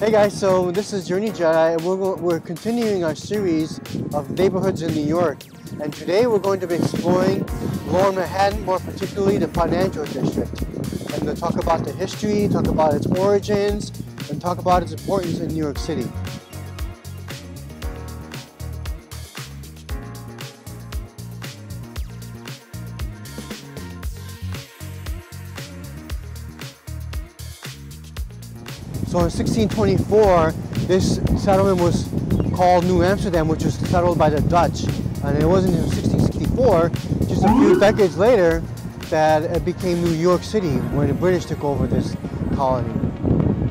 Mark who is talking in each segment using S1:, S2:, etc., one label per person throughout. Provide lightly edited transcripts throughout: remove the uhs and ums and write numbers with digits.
S1: Hey guys, so this is Trinity Jedi, and we're continuing our series of neighborhoods in New York. And today we're going to be exploring Lower Manhattan, more particularly the financial district. And we'll talk about the history, talk about its origins, and talk about its importance in New York City. So in 1624, this settlement was called New Amsterdam, which was settled by the Dutch. And it wasn't until 1664, just a few decades later, that it became New York City, when the British took over this colony.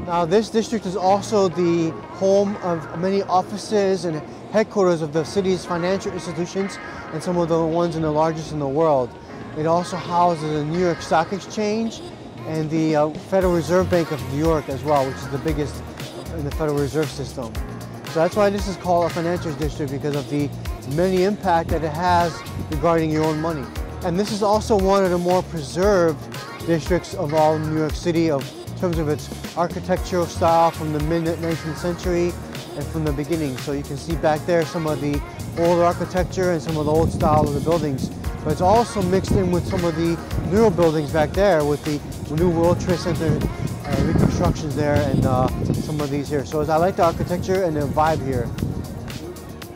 S1: Now this district is also the home of many offices and headquarters of the city's financial institutions, and some of the ones in the largest in the world. It also houses the New York Stock Exchange and the Federal Reserve Bank of New York as well, which is the biggest in the Federal Reserve System. So that's why this is called a financial district, because of the many impact that it has regarding your own money. And this is also one of the more preserved districts of all New York City in terms of its architectural style from the mid-19th century and from the beginning. So you can see back there some of the older architecture and some of the old style of the buildings. But it's also mixed in with some of the newer buildings back there with the new World Trade Center reconstructions there and some of these here. So I like the architecture and the vibe here.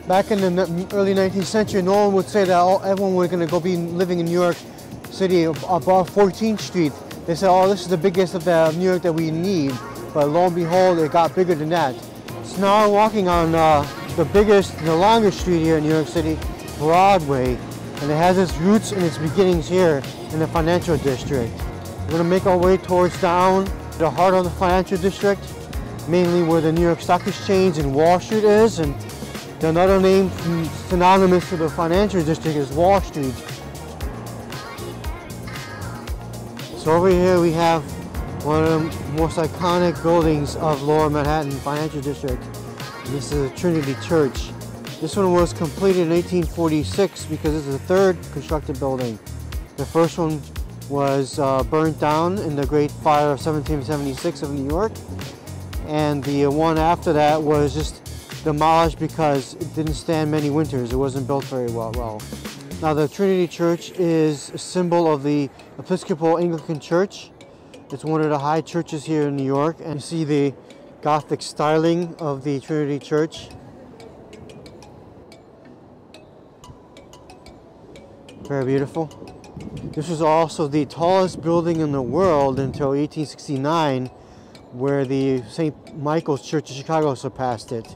S1: Back in the early 19th century, no one would say that everyone was going to go be living in New York City above 14th Street. They said, oh, this is the biggest of the New York that we need. But lo and behold, it got bigger than that. So now I'm walking on the biggest and the longest street here in New York City, Broadway. And it has its roots and its beginnings here in the financial district. We're going to make our way towards down the heart of the financial district, mainly where the New York Stock Exchange and Wall Street is, and another name synonymous to the financial district is Wall Street. So over here we have one of the most iconic buildings of Lower Manhattan financial district. And this is the Trinity Church. This one was completed in 1846 because it's the third constructed building. The first one was burnt down in the Great Fire of 1776 of New York, and the one after that was just demolished because it didn't stand many winters. It wasn't built very well. Now the Trinity Church is a symbol of the Episcopal Anglican Church. It's one of the high churches here in New York, and you see the Gothic styling of the Trinity Church. Very beautiful. This was also the tallest building in the world until 1869, where the St. Michael's Church in Chicago surpassed it.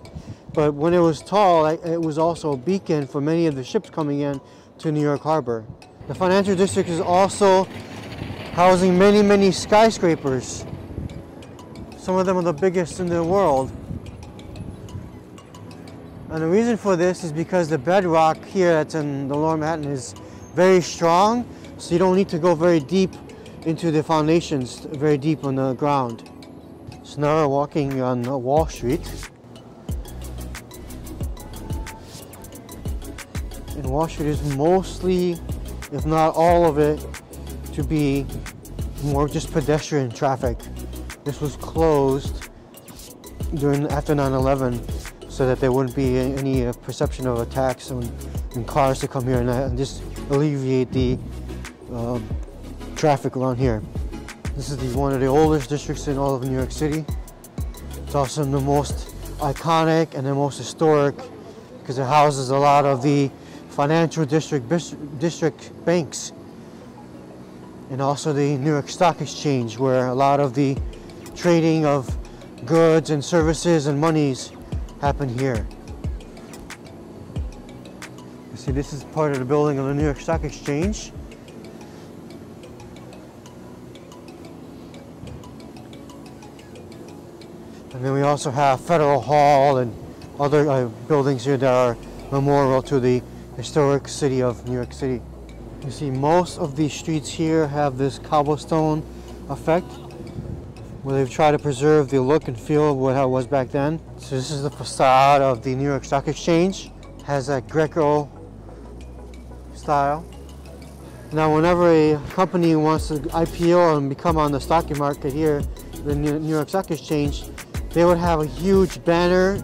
S1: But when it was tall, it was also a beacon for many of the ships coming in to New York Harbor. The financial district is also housing many skyscrapers. Some of them are the biggest in the world. And the reason for this is because the bedrock here that's in the Lower Manhattan is very strong, so you don't need to go very deep into the foundations, very deep on the ground. So now we're walking on Wall Street. And Wall Street is mostly, if not all of it, to be more just pedestrian traffic. This was closed after 9/11 so that there wouldn't be any perception of attacks and cars to come here and just alleviate the traffic around here. This is one of the oldest districts in all of New York City. It's also the most iconic and the most historic because it houses a lot of the financial district banks, and also the New York Stock Exchange, where a lot of the trading of goods and services and monies happen here. You see, this is part of the building of the New York Stock Exchange. And then we also have Federal Hall and other buildings here that are memorial to the historic city of New York City. You see, most of these streets here have this cobblestone effect, where they've tried to preserve the look and feel of how it was back then. So this is the facade of the New York Stock Exchange. It has that Greco style. Now, whenever a company wants to IPO and become on the stock market here, the New York Stock Exchange, they would have a huge banner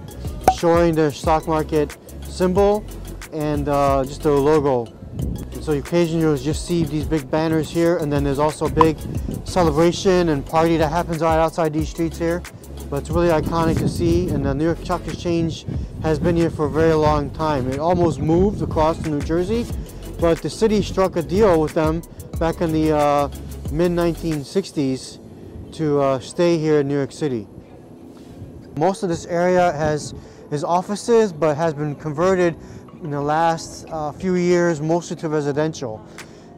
S1: showing their stock market symbol and just a logo. And so occasionally you'll just see these big banners here, and then there's also a big celebration and party that happens right outside these streets here. But it's really iconic to see, and the New York Stock Exchange has been here for a very long time. It almost moved across to New Jersey, but the city struck a deal with them back in the mid-1960s to stay here in New York City. Most of this area is offices, but has been converted in the last few years mostly to residential.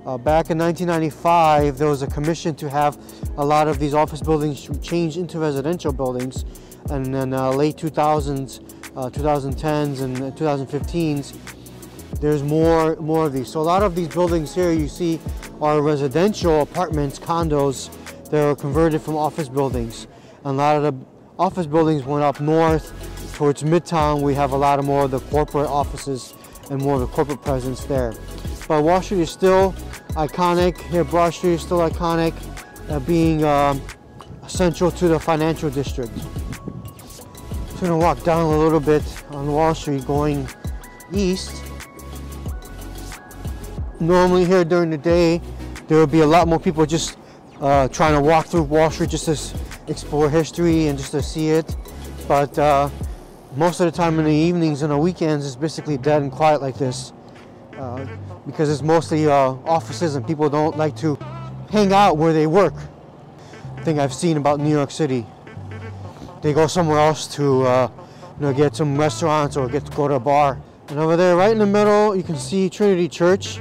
S1: Back in 1995, there was a commission to have a lot of these office buildings change into residential buildings, and then late 2000s, 2010s, and 2015s, there's more of these. So a lot of these buildings here you see are residential apartments, condos that are converted from office buildings. And a lot of the office buildings went up north towards Midtown. We have a lot more of the corporate offices and more of the corporate presence there. But Wall Street is still iconic. Here, Broad Street is still iconic, being central to the financial district. So I'm gonna walk down a little bit on Wall Street going east. Normally here during the day, there will be a lot more people just trying to walk through Wall Street just to explore history and just to see it. But most of the time in the evenings and the weekends, it's basically dead and quiet like this. Because it's mostly offices and people don't like to hang out where they work. Thing I've seen about New York City. They go somewhere else to get some restaurants or get to go to a bar. And over there, right in the middle, you can see Trinity Church.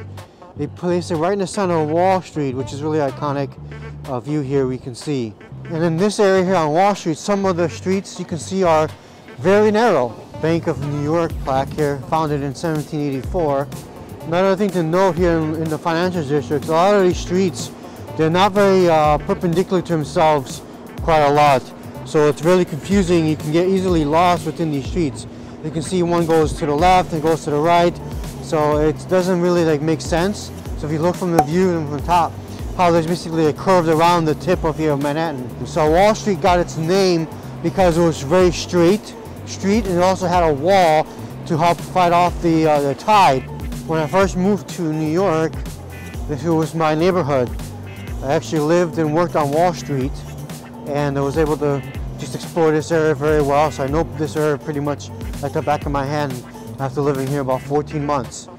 S1: They place it right in the center of Wall Street, which is really iconic view here we can see. And in this area here on Wall Street, some of the streets you can see are very narrow. Bank of New York plaque here, founded in 1784. Another thing to note here in the financial districts, a lot of these streets, they're not very perpendicular to themselves quite a lot. So it's really confusing. You can get easily lost within these streets. You can see one goes to the left and goes to the right. So it doesn't really make sense. So if you look from the view from the top, how there's basically curved around the tip of here of Manhattan. So Wall Street got its name because it was very straight street, and it also had a wall to help fight off the tide. When I first moved to New York, this was my neighborhood. I actually lived and worked on Wall Street, and I was able to just explore this area very well. So I know this area pretty much like the back of my hand after living here about 14 months.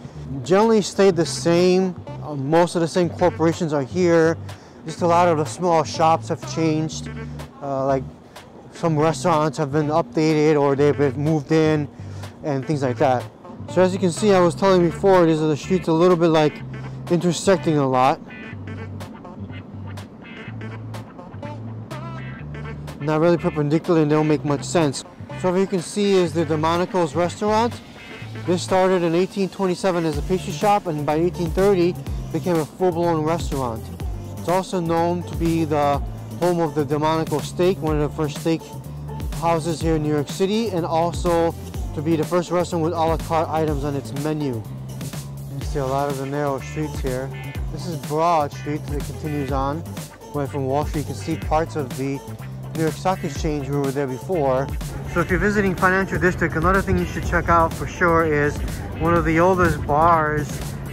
S1: Generally stayed the same. Most of the same corporations are here. Just a lot of the small shops have changed. Like some restaurants have been updated or they've been moved in and things like that. So as you can see, I was telling you before, these are the streets a little bit like intersecting a lot. Not really perpendicular and they don't make much sense. So what you can see is the Delmonico's restaurant. This started in 1827 as a pastry shop, and by 1830 became a full-blown restaurant. It's also known to be the home of the Delmonico steak, one of the first steak houses here in New York City, and also to be the first restaurant with a la carte items on its menu. You see a lot of the narrow streets here. This is Broad Street that continues on. Going from Wall Street, you can see parts of the New York Stock Exchange. We were there before. So if you're visiting Financial District, another thing you should check out for sure is one of the oldest bars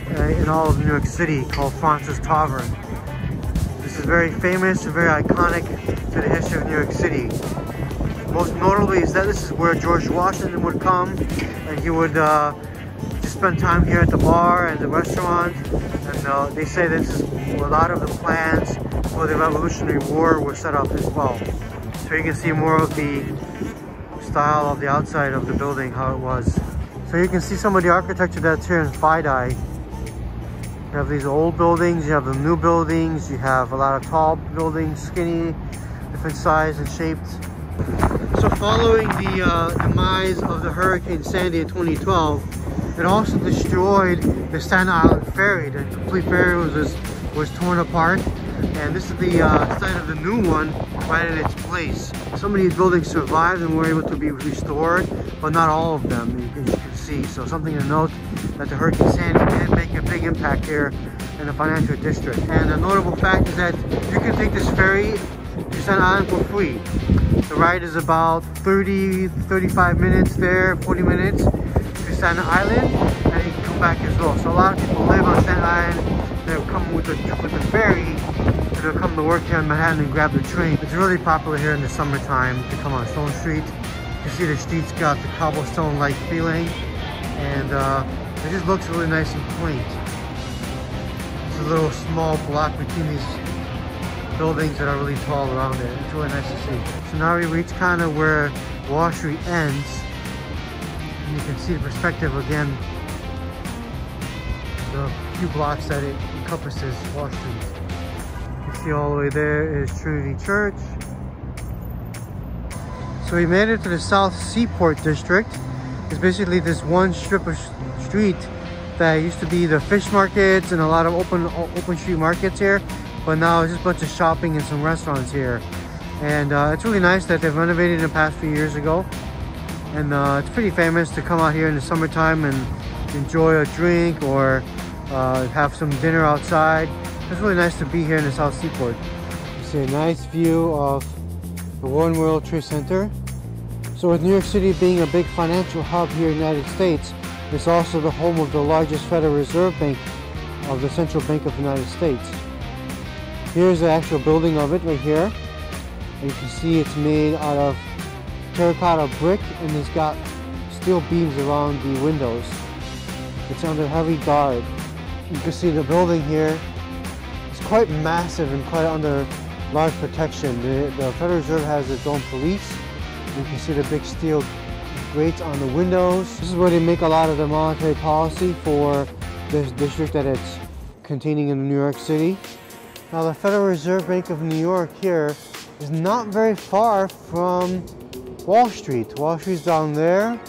S1: in all of New York City, called France's Tavern. This is very famous and very iconic to the history of New York City. Most notably is that this is where George Washington would come, and he would just spend time here at the bar and the restaurant. And they say this is where a lot of the plans for the Revolutionary War were set up as well. So you can see more of the style of the outside of the building, how it was. So you can see some of the architecture that's here in Fidei. You have these old buildings, you have the new buildings, you have a lot of tall buildings, skinny, different size and shaped. So following the demise of the Hurricane Sandy in 2012, it also destroyed the Staten Island Ferry. The complete ferry was torn apart, and this is the site of the new one right in its place. Some of these buildings survived and were able to be restored, but not all of them, as you can see. So something to note, that the Hurricane Sandy did make a big impact here in the financial district. And a notable fact is that you can take this ferry to Staten Island for free. The ride is about 35 minutes there, 40 minutes to Staten Island, and you can come back as well. So a lot of people live on Staten Island. They'll come with the ferry, and they'll come to work here in Manhattan and grab the train. It's really popular here in the summertime to come on Stone Street. You see the streets got the cobblestone-like feeling, and it just looks really nice and quaint. There's a little small block between these buildings that are really tall around it. It's really nice to see. So now we reach kind of where Wall Street ends, and you can see the perspective again, the few blocks that it encompasses Wall Street. You can see all the way there is Trinity Church. So we made it to the South Seaport district. It's basically this one strip of street that used to be the fish markets and a lot of open street markets here, but now it's just a bunch of shopping and some restaurants here. And it's really nice that they've renovated in the past few years ago, and it's pretty famous to come out here in the summertime and enjoy a drink or have some dinner outside. It's really nice to be here in the South Seaport. You see a nice view of the One World Trade Center. So with New York City being a big financial hub here in the United States, it's also the home of the largest Federal Reserve Bank of the Central Bank of the United States. Here's the actual building of it right here. And you can see it's made out of terracotta brick, and it's got steel beams around the windows. It's under heavy guard. You can see the building here is quite massive and quite under large protection. The Federal Reserve has its own police. You can see the big steel grates on the windows. This is where they make a lot of the monetary policy for this district that it's containing in New York City. Now the Federal Reserve Bank of New York here is not very far from Wall Street. Wall Street's down there,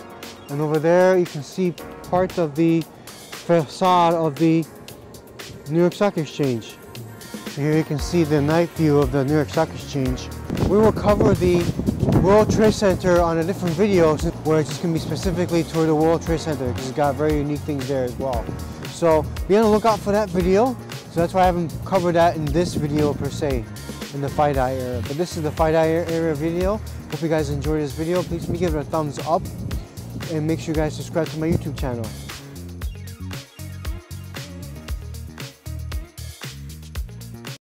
S1: and over there you can see parts of the facade of the New York Stock Exchange. Here you can see the night view of the New York Stock Exchange. We will cover the World Trade Center on a different video where it's just going to be specifically toward the World Trade Center because it's got very unique things there as well. So be on the lookout for that video. So that's why I haven't covered that in this video per se, in the FIDI area. But this is the FIDI area video. Hope you guys enjoyed this video. Please give it a thumbs up and make sure you guys subscribe to my YouTube channel.